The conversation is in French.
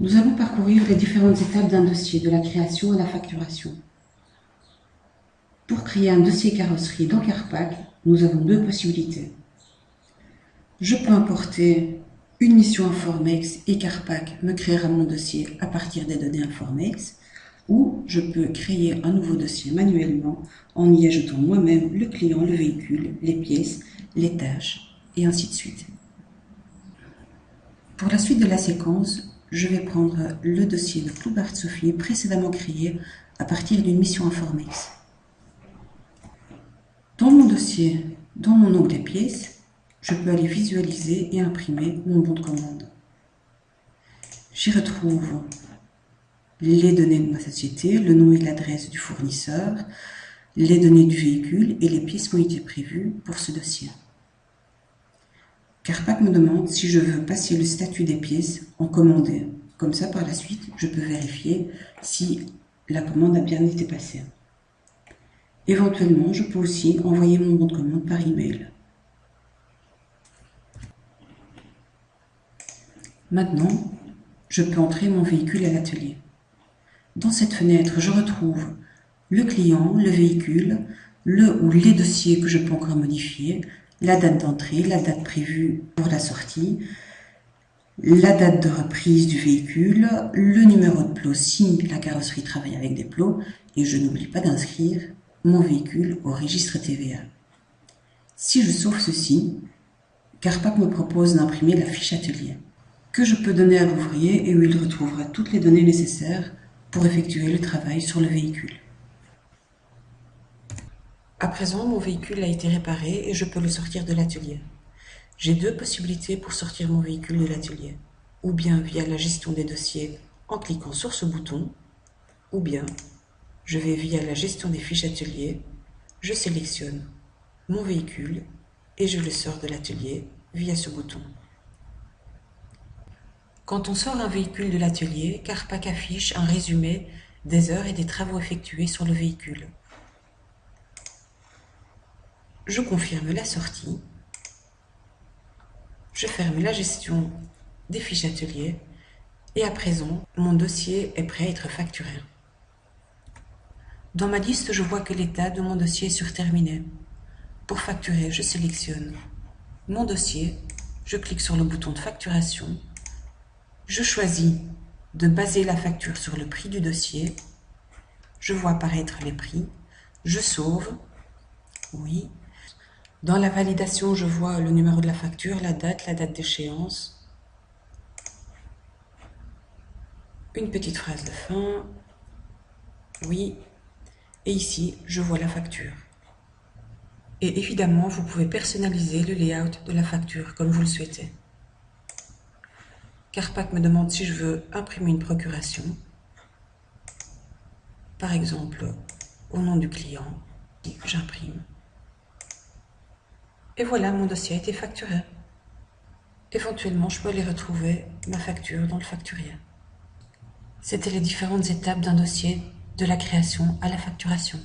Nous allons parcourir les différentes étapes d'un dossier, de la création à la facturation. Pour créer un dossier carrosserie dans Carpac, nous avons deux possibilités. Je peux importer une mission Informex et Carpac me créera mon dossier à partir des données Informex, ou je peux créer un nouveau dossier manuellement en y ajoutant moi-même le client, le véhicule, les pièces, les tâches, et ainsi de suite. Pour la suite de la séquence, je vais prendre le dossier de Cloubart Sophie précédemment créé à partir d'une mission Informex. Dans mon dossier, dans mon onglet pièces, je peux aller visualiser et imprimer mon bon de commande. J'y retrouve les données de ma société, le nom et l'adresse du fournisseur, les données du véhicule et les pièces qui ont été prévues pour ce dossier. Carpac me demande si je veux passer le statut des pièces en commandé. Comme ça, par la suite, je peux vérifier si la commande a bien été passée. Éventuellement, je peux aussi envoyer mon bon de commande par email. Maintenant, je peux entrer mon véhicule à l'atelier. Dans cette fenêtre, je retrouve le client, le véhicule, le ou les dossiers que je peux encore modifier, la date d'entrée, la date prévue pour la sortie, la date de reprise du véhicule, le numéro de plot si la carrosserie travaille avec des plots, et je n'oublie pas d'inscrire mon véhicule au registre TVA. Si je sauve ceci, Carpac me propose d'imprimer la fiche atelier, que je peux donner à l'ouvrier et où il retrouvera toutes les données nécessaires pour effectuer le travail sur le véhicule. À présent, mon véhicule a été réparé et je peux le sortir de l'atelier. J'ai deux possibilités pour sortir mon véhicule de l'atelier, ou bien via la gestion des dossiers en cliquant sur ce bouton, ou bien je vais via la gestion des fiches atelier, je sélectionne mon véhicule et je le sors de l'atelier via ce bouton. Quand on sort un véhicule de l'atelier, Carpac affiche un résumé des heures et des travaux effectués sur le véhicule. Je confirme la sortie, je ferme la gestion des fiches atelier et à présent, mon dossier est prêt à être facturé. Dans ma liste, je vois que l'état de mon dossier est sur terminé. Pour facturer, je sélectionne mon dossier, je clique sur le bouton de facturation, je choisis de baser la facture sur le prix du dossier, je vois apparaître les prix, je sauve, oui. Dans la validation, je vois le numéro de la facture, la date d'échéance, une petite phrase de fin, oui, et ici, je vois la facture. Et évidemment, vous pouvez personnaliser le layout de la facture comme vous le souhaitez. Carpac me demande si je veux imprimer une procuration, par exemple au nom du client, j'imprime. Et voilà, mon dossier a été facturé. Éventuellement, je peux aller retrouver ma facture dans le facturier. C'était les différentes étapes d'un dossier, de la création à la facturation.